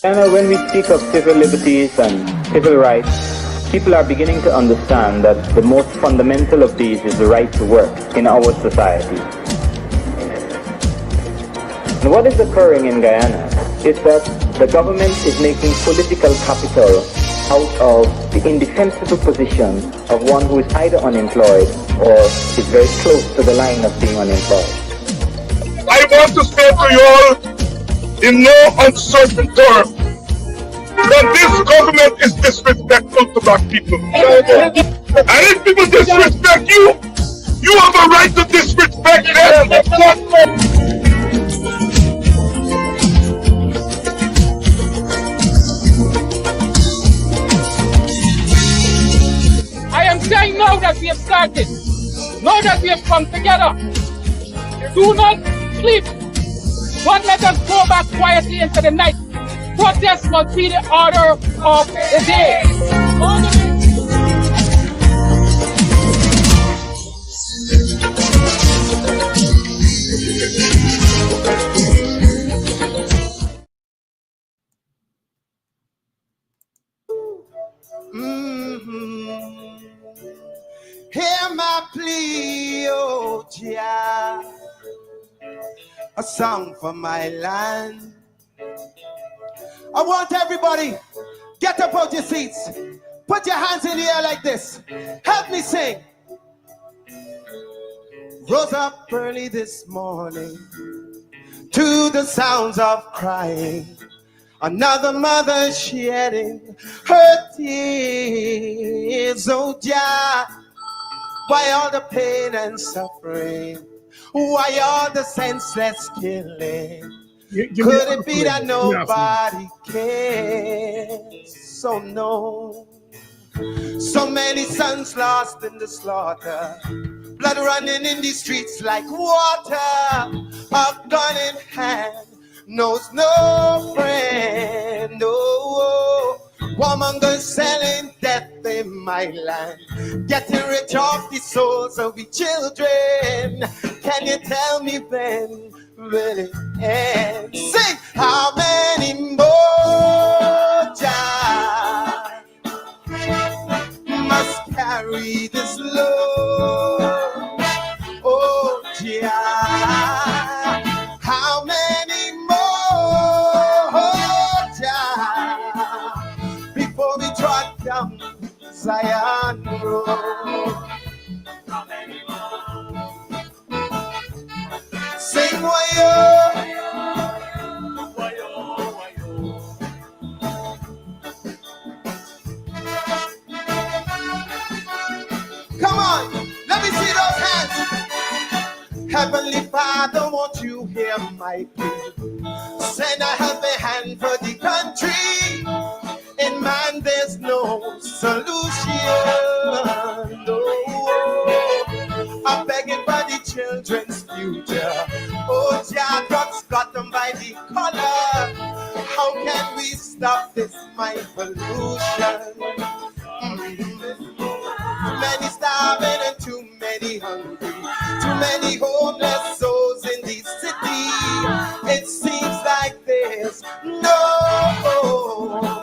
And when we speak of civil liberties and civil rights, people are beginning to understand that the most fundamental of these is the right to work in our society. And what is occurring in Guyana is that the government is making political capital out of the indefensible position of one who is either unemployed or is very close to the line of being unemployed. I want to say to you all, in no uncertain terms, that this government is disrespectful to black people. And if people disrespect you, you have a right to disrespect them. I am saying now that we have started, now that we have come together, do not sleep. Don't let us go back quietly into the night. Protest must be the order of the day. Hear my plea, oh Jah, a song for my land. I want everybody, get up out your seats. Put your hands in the air like this. Help me sing. Rose up early this morning to the sounds of crying. Another mother shedding her tears. Oh, Jah, why all the pain and suffering? Why all the senseless killing? Could it be that nobody cares? So no. So many sons lost in the slaughter, blood running in the streets like water, a gun in hand knows no friend. Oh, warmongers selling death in my land, getting rich off the souls of the children. Can you tell me when will it end? Sing! How many more Jah must carry this load? Oh Jah, how many more Jah before we trot down Zion Road? How many more? Sing wayo, wayo, wayo. Come on, let me see those hands. Heavenly Father, won't you hear my plea? Send a helping hand for the country. In man, there's no solution. No. I'm begging for the children's future. Oh, Jah, drugs got them by the collar. How can we stop this mind pollution? Too many starving and too many hungry. Too many homeless souls in the city. It seems like there's no.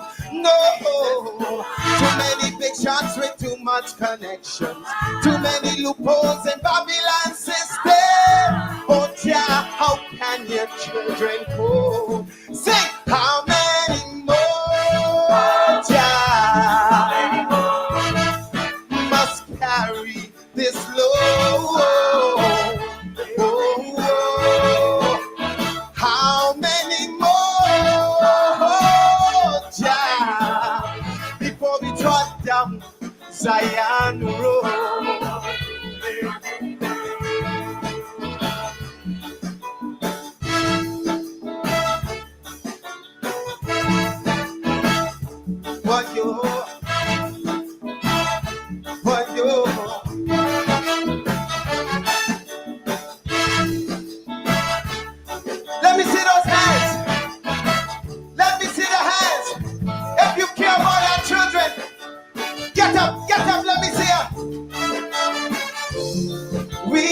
Too many big shots with too much connections. Too many loopholes in Babylon system. Oh Jah, how can your children cope? Sing, how many more Jah must carry this load? How many more Jah before we trot down Zion Road? What you let me see those hands. Let me see the hands. If you care about our children, get up, let me see you. We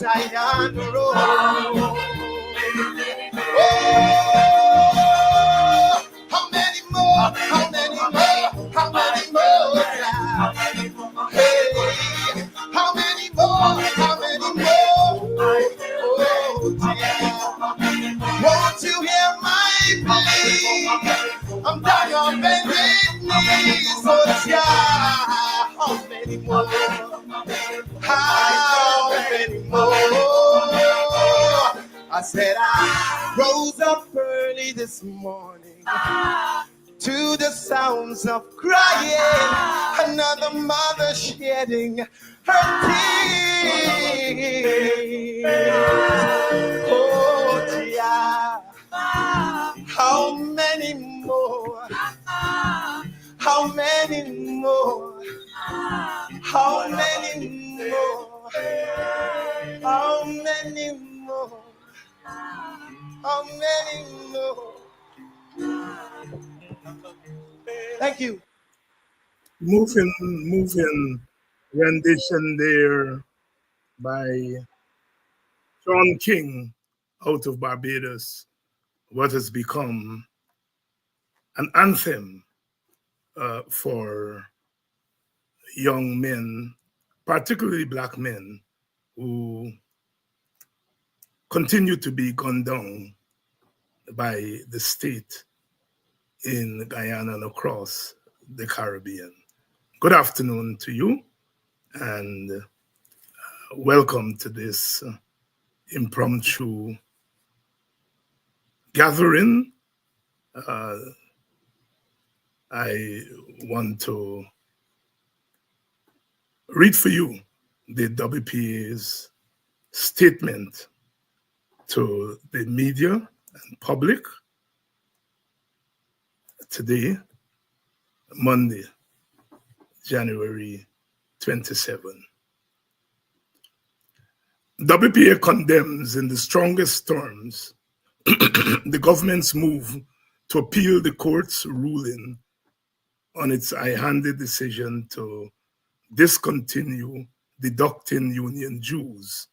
Zion Road. Oh, how many more? How many more? How many more? Hey, how many more? How many more? Oh, dear. Won't you hear my plea? I'm down on bended knees. Oh, dear. How many more? How many more? I said I rose up early this morning to the sounds of crying, another mother shedding her tears. Oh dear, how many more? How many more? How many more? How many more? How many more? Thank you. Moving rendition there by John King out of Barbados, what has become an anthem for young men, particularly black men, who continue to be gunned down by the state in Guyana and across the Caribbean. Good afternoon to you, and welcome to this impromptu gathering. I want to read for you the WPA's statement to the media and public today, Monday, January 27. WPA condemns in the strongest terms the government's move to appeal the court's ruling on its high-handed decision to discontinue deducting union dues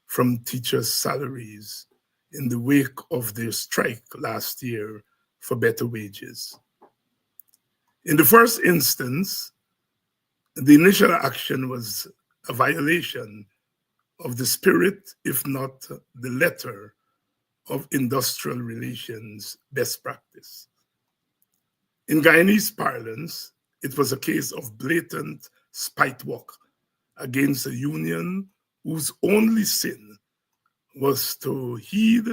from teachers' salaries in the wake of their strike last year for better wages. In the first instance, the initial action was a violation of the spirit, if not the letter, of industrial relations best practice. In Guyanese parlance, it was a case of blatant spite work against a union whose only sin was to heed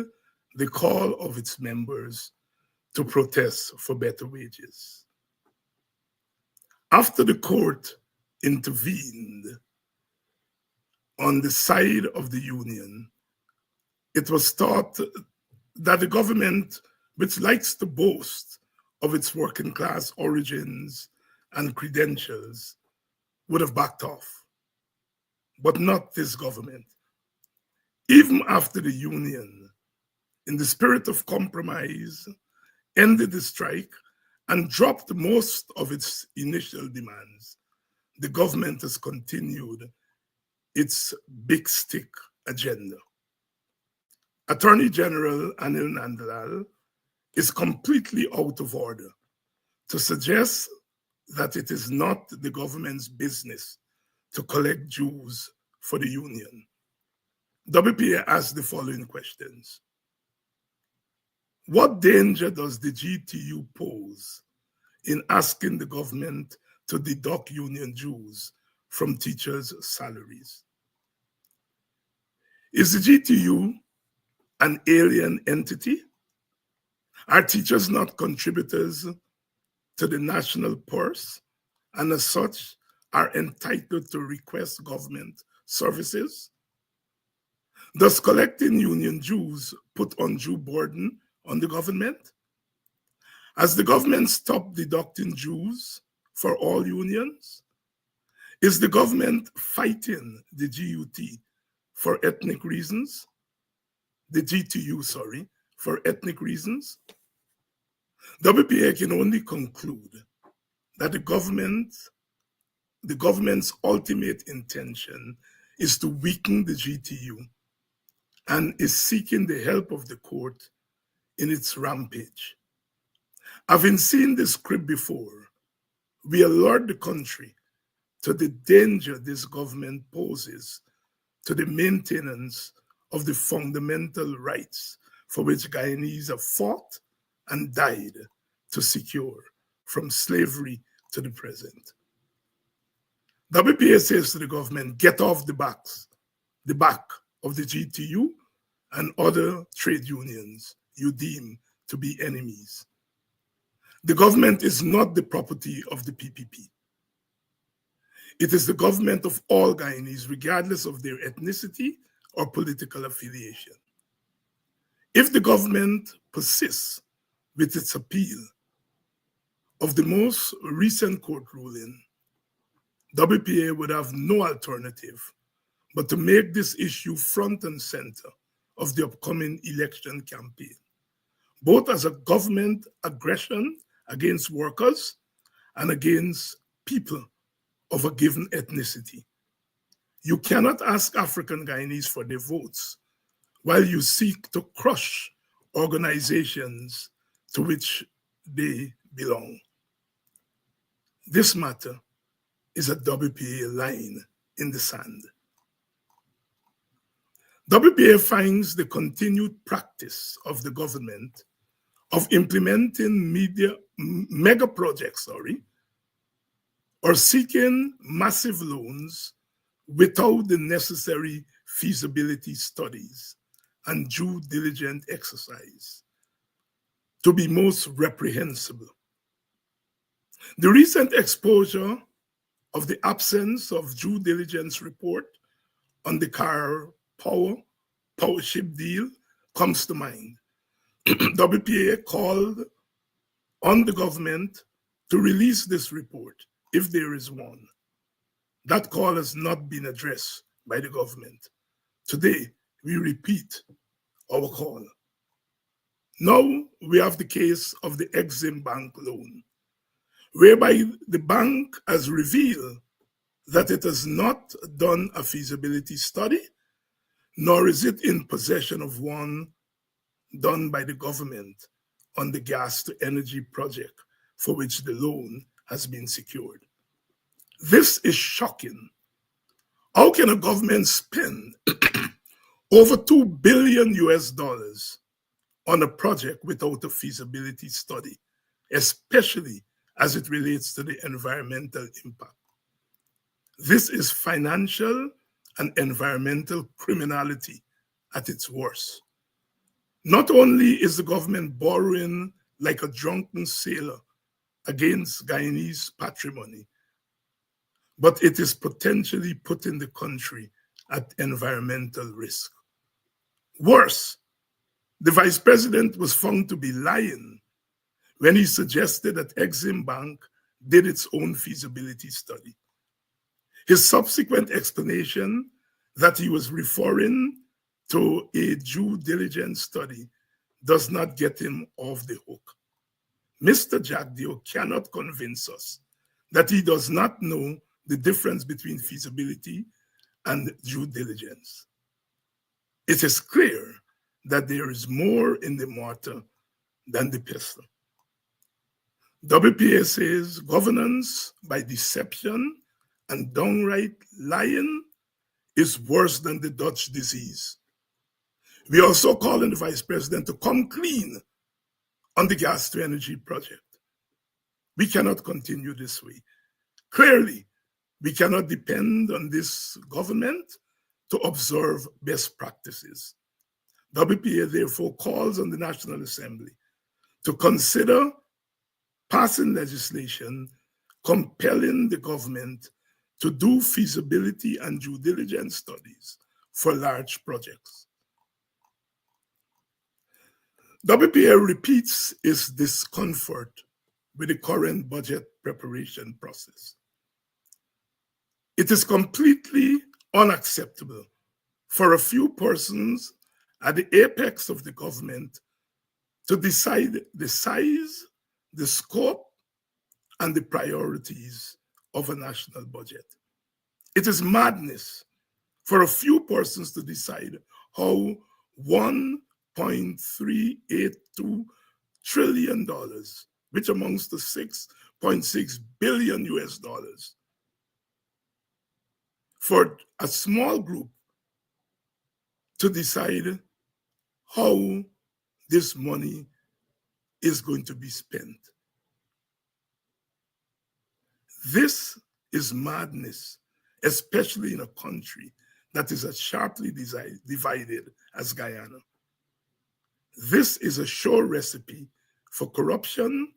the call of its members to protest for better wages. After the court intervened on the side of the union, it was thought that the government, which likes to boast of its working class origins and credentials, would have backed off. But not this government. Even after the union, in the spirit of compromise, ended the strike and dropped most of its initial demands, the government has continued its big stick agenda. Attorney General Anil Nandlal is completely out of order to suggest that it is not the government's business to collect dues for the union. WPA asks the following questions. What danger does the GTU pose in asking the government to deduct union dues from teachers' salaries? Is the GTU an alien entity? Are teachers not contributors to the national purse, and as such are entitled to request government services? Does collecting union dues put undue burden on the government? Has the government stopped deducting dues for all unions? Is the government fighting the GUT for ethnic reasons? The GTU, sorry, for ethnic reasons? WPA can only conclude that the government's ultimate intention is to weaken the GTU and is seeking the help of the court in its rampage. Having seen this script before, we alert the country to the danger this government poses to the maintenance of the fundamental rights for which Guyanese have fought and died to secure from slavery to the present. WPA says to the government, get off the back of the GTU and other trade unions you deem to be enemies. The government is not the property of the PPP. It is the government of all Guyanese, regardless of their ethnicity or political affiliation. If the government persists with its appeal of the most recent court ruling, WPA would have no alternative but to make this issue front and center of the upcoming election campaign, both as a government aggression against workers and against people of a given ethnicity. You cannot ask African Guyanese for their votes while you seek to crush organizations to which they belong. This matter is a WPA line in the sand. WPA finds the continued practice of the government of implementing mega projects, or seeking massive loans without the necessary feasibility studies and due diligence exercise to be most reprehensible. The recent exposure of the absence of due diligence report on the car power ship deal comes to mind. WPA called on the government to release this report if there is one. That call has not been addressed by the government. Today, we repeat our call. Now we have the case of the Exim Bank loan, whereby the bank has revealed that it has not done a feasibility study, nor is it in possession of one done by the government on the gas to energy project for which the loan has been secured. This is shocking. How can a government spend over $2 billion on a project without a feasibility study, especially as it relates to the environmental impact? This is financial and environmental criminality at its worst. Not only is the government borrowing like a drunken sailor against Guyanese patrimony, but it is potentially putting the country at environmental risk. Worse, the vice president was found to be lying when he suggested that Exim Bank did its own feasibility study. His subsequent explanation that he was referring to a due diligence study does not get him off the hook. Mr. Jagdeo cannot convince us that he does not know the difference between feasibility and due diligence. It is clear that there is more in the mortar than the pestle. WPA says governance by deception and downright lying is worse than the Dutch disease. We also call on the vice president to come clean on the gas to energy project. We cannot continue this way. Clearly, we cannot depend on this government to observe best practices. WPA therefore calls on the National Assembly to consider passing legislation compelling the government to do feasibility and due diligence studies for large projects. WPA repeats its discomfort with the current budget preparation process. It is completely unacceptable for a few persons at the apex of the government to decide the size, the scope, and the priorities of a national budget. It is madness for a few persons to decide how $1.382 trillion, which amounts to 6.6 billion US dollars, for a small group to decide how this money is going to be spent. This is madness, especially in a country that is as sharply divided as Guyana. This is a sure recipe for corruption,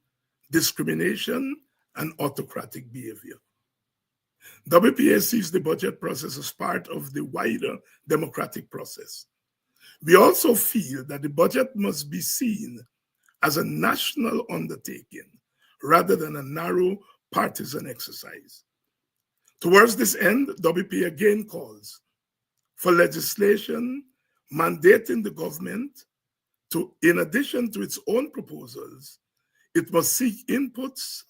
discrimination, and autocratic behavior. WPA sees the budget process as part of the wider democratic process. We also feel that the budget must be seen as a national undertaking rather than a narrow partisan exercise. Towards this end, WPA again calls for legislation mandating the government to, in addition to its own proposals, it must seek inputs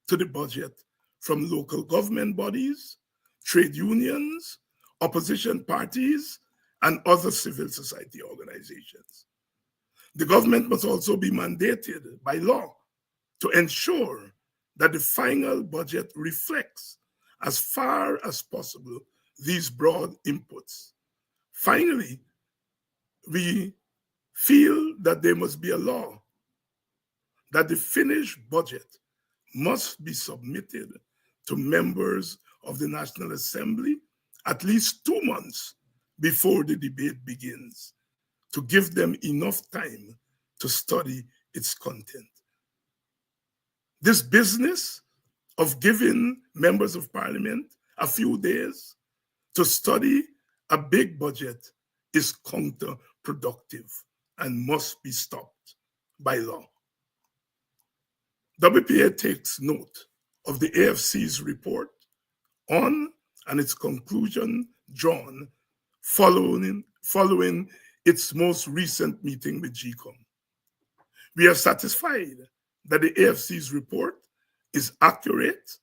to the budget from local government bodies, trade unions, opposition parties, and other civil society organizations. The government must also be mandated by law to ensure that the final budget reflects, as far as possible, these broad inputs. Finally, we feel that there must be a law that the finished budget must be submitted to members of the National Assembly at least 2 months before the debate begins, to give them enough time to study its content. This business of giving members of parliament a few days to study a big budget is counterproductive and must be stopped by law. WPA takes note of the AFC's report on and its conclusion drawn following its most recent meeting with GCOM. We are satisfied that the AFC's report is accurate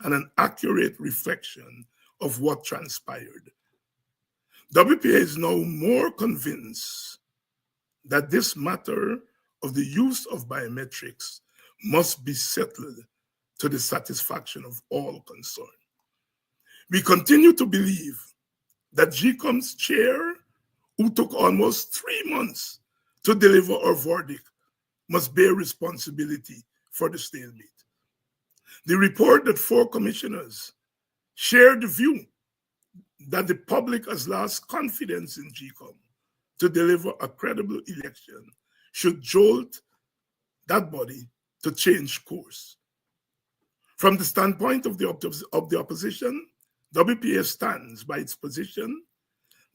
and an accurate reflection of what transpired. WPA is now more convinced that this matter of the use of biometrics must be settled to the satisfaction of all concerned. We continue to believe that GCOM's chair, who took almost 3 months to deliver our verdict, must bear responsibility for the stalemate. The report that 4 commissioners shared the view that the public has lost confidence in GCOM to deliver a credible election should jolt that body to change course. From the standpoint of the opposition, WPA stands by its position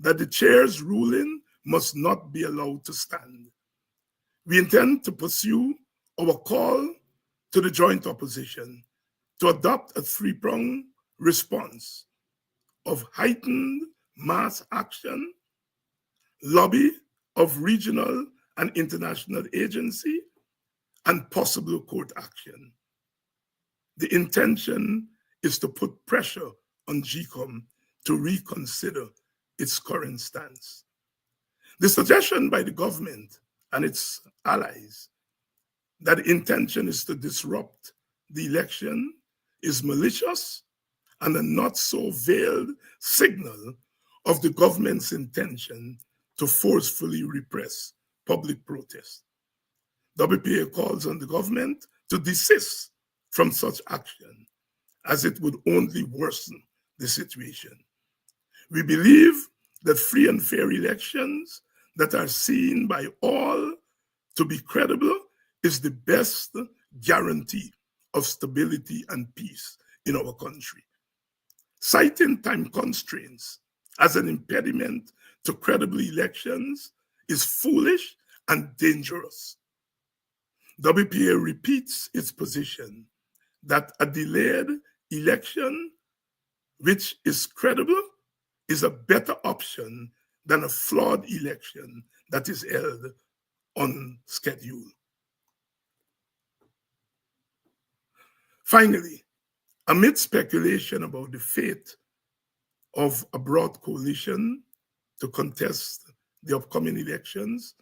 that the chair's ruling must not be allowed to stand. We intend to pursue our call to the joint opposition to adopt a 3-pronged response of heightened mass action, lobby of regional and international agency, and possible court action. The intention is to put pressure on GCOM to reconsider its current stance. The suggestion by the government and its allies that the intention is to disrupt the election is malicious and a not so veiled signal of the government's intention to forcefully repress public protest. WPA calls on the government to desist from such action, as it would only worsen the situation. We believe that free and fair elections that are seen by all to be credible is the best guarantee of stability and peace in our country. Citing time constraints as an impediment to credible elections is foolish and dangerous. WPA repeats its position that a delayed election which is credible is a better option than a flawed election that is held on schedule. Finally, amid speculation about the fate of a broad coalition to contest the upcoming elections,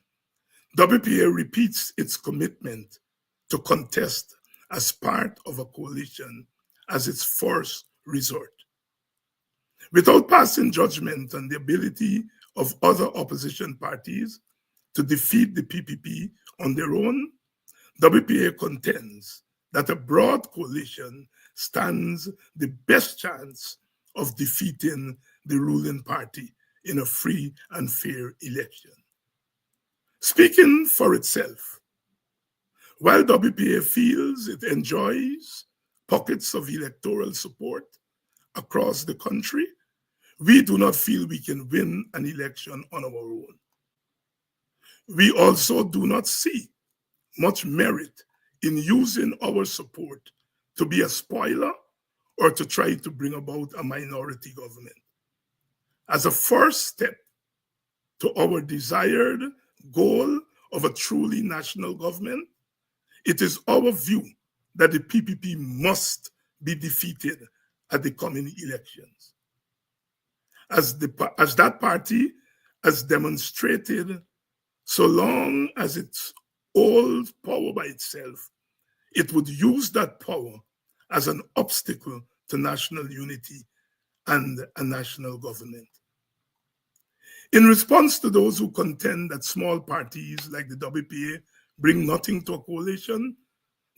WPA repeats its commitment to contest as part of a coalition as its first resort. Without passing judgment on the ability of other opposition parties to defeat the PPP on their own, WPA contends that a broad coalition stands the best chance of defeating the ruling party in a free and fair election. Speaking for itself, while WPA feels it enjoys pockets of electoral support across the country, we do not feel we can win an election on our own. We also do not see much merit in using our support to be a spoiler or to try to bring about a minority government. As a first step to our desired goal of a truly national government, it is our view that the PPP must be defeated at the coming elections. As that party has demonstrated, so long as it holds power by itself, it would use that power as an obstacle to national unity and a national government. In response to those who contend that small parties like the WPA bring nothing to a coalition,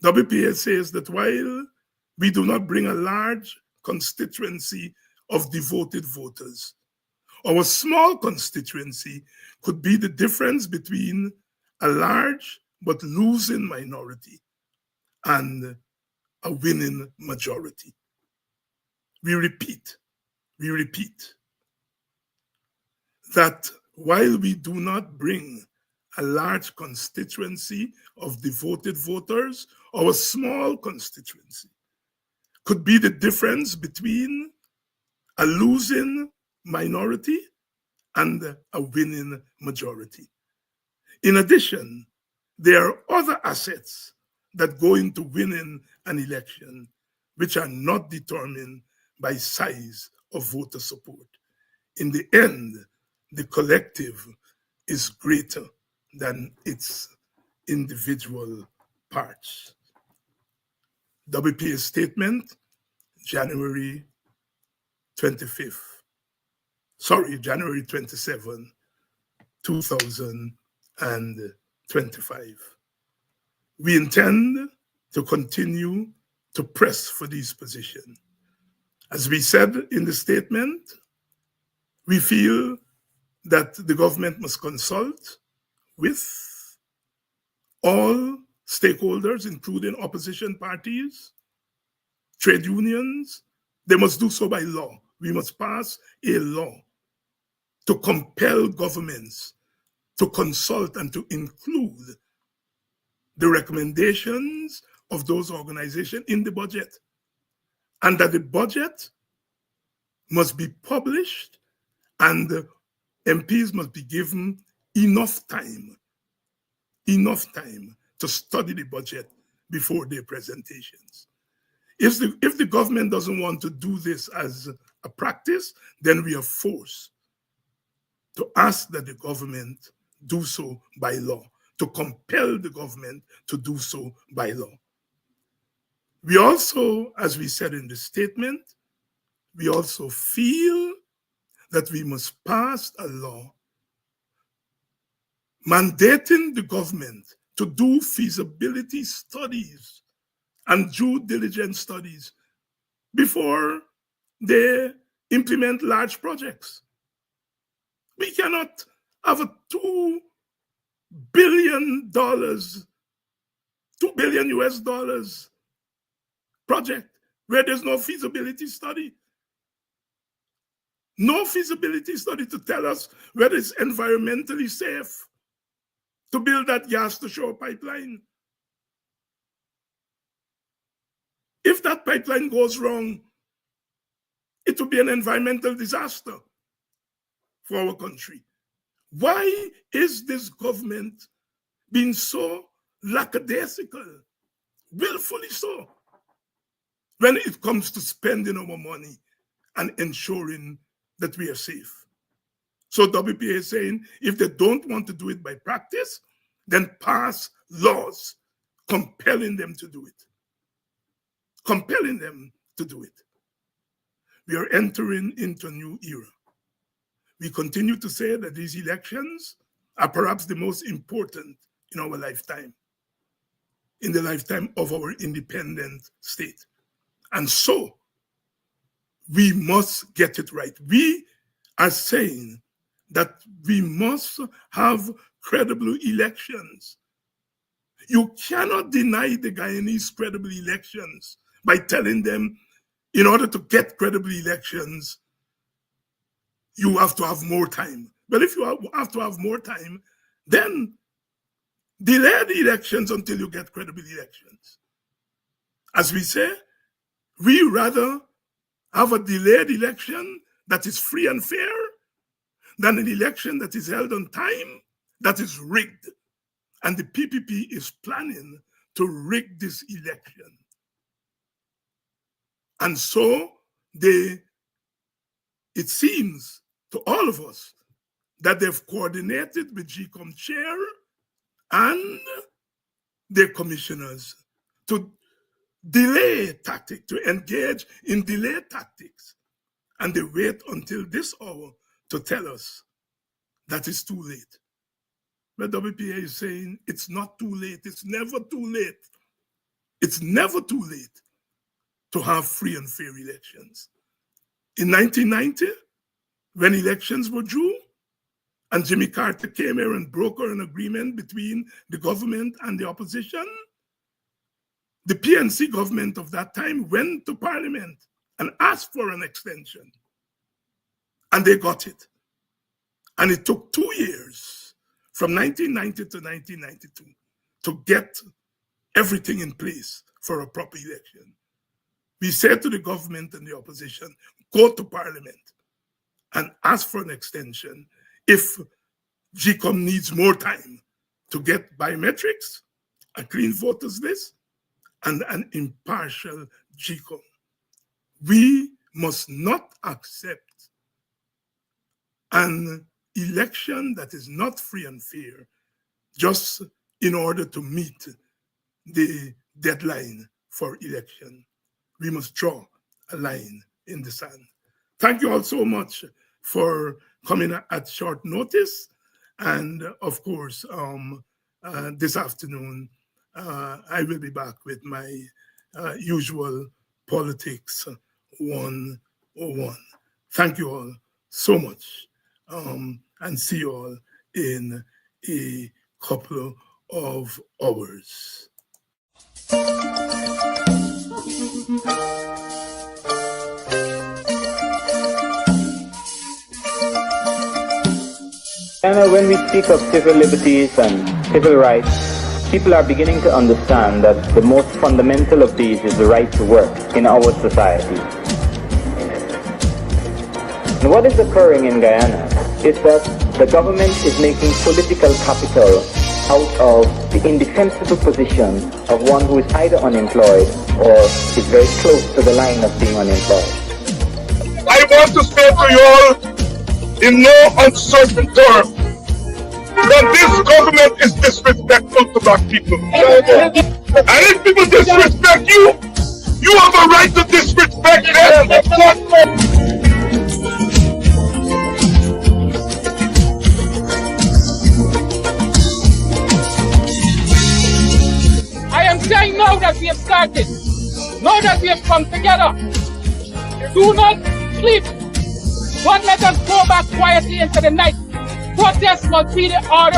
WPA says that while we do not bring a large constituency of devoted voters, our small constituency could be the difference between a large but losing minority and a winning majority. We repeat that while we do not bring a large constituency of devoted voters, our small constituency could be the difference between a losing minority and a winning majority. In addition, there are other assets that go into winning an election which are not determined by size of voter support. In the end, the collective is greater than its individual parts. WPA statement, January 27, 2025. We intend to continue to press for this position. As we said in the statement, we feel that the government must consult with all stakeholders, including opposition parties, trade unions. They must do so by law. We must pass a law to compel governments to consult and to include the recommendations of those organizations in the budget, and that the budget must be published and MPs must be given enough time to study the budget before their presentations. If the government doesn't want to do this as a practice, then we are forced to ask that the government do so by law, to compel the government to do so by law. We also, as we said in the statement, we also feel that we must pass a law mandating the government to do feasibility studies and due diligence studies before they implement large projects. We cannot have a $2 billion US dollars project where there's no feasibility study. No feasibility study to tell us whether it's environmentally safe to build that gas to shore pipeline. If that pipeline goes wrong, it will be an environmental disaster for our country. Why is this government being so lackadaisical, willfully so, when it comes to spending our money and ensuring that we are safe? So WPA is saying if they don't want to do it by practice, then pass laws compelling them to do it. Compelling them to do it. We are entering into a new era. We continue to say that these elections are perhaps the most important in our lifetime, in the lifetime of our independent state. And so we must get it right. We are saying that we must have credible elections. You cannot deny the Guyanese credible elections by telling them, in order to get credible elections, you have to have more time. But if you have to have more time, then delay the elections until you get credible elections. As we say, we rather have a delayed election that is free and fair than an election that is held on time that is rigged. And the PPP is planning to rig this election. And so it seems to all of us that they've coordinated with GCOM chair and their commissioners to delay tactics, to engage in delay tactics. And they wait until this hour to tell us that it's too late. But WPA is saying it's not too late. It's never too late. It's never too late to have free and fair elections. In 1990, when elections were due, and Jimmy Carter came here and brokered an agreement between the government and the opposition, the PNC government of that time went to Parliament and asked for an extension. And they got it. And it took 2 years, from 1990 to 1992, to get everything in place for a proper election. We said to the government and the opposition, go to Parliament and ask for an extension if GCOM needs more time to get biometrics, a clean voters list, and an impartial GCOM. We must not accept an election that is not free and fair just in order to meet the deadline for election. We must draw a line in the sand. Thank you all so much for coming at short notice. And of course, this afternoon, I will be back with my usual Politics 101. Thank you all so much. And see you all in a couple of hours. When we speak of civil liberties and civil rights, people are beginning to understand that the most fundamental of these is the right to work in our society. And what is occurring in Guyana is that the government is making political capital out of the indefensible position of one who is either unemployed or is very close to the line of being unemployed. I want to say to you all, in no uncertain terms, that this government is disrespectful to black people. And if people disrespect you, you have a right to disrespect them. I am saying now that we have started, now that we have come together, do not sleep. Don't let us go back quietly into the night. Protest must be the order.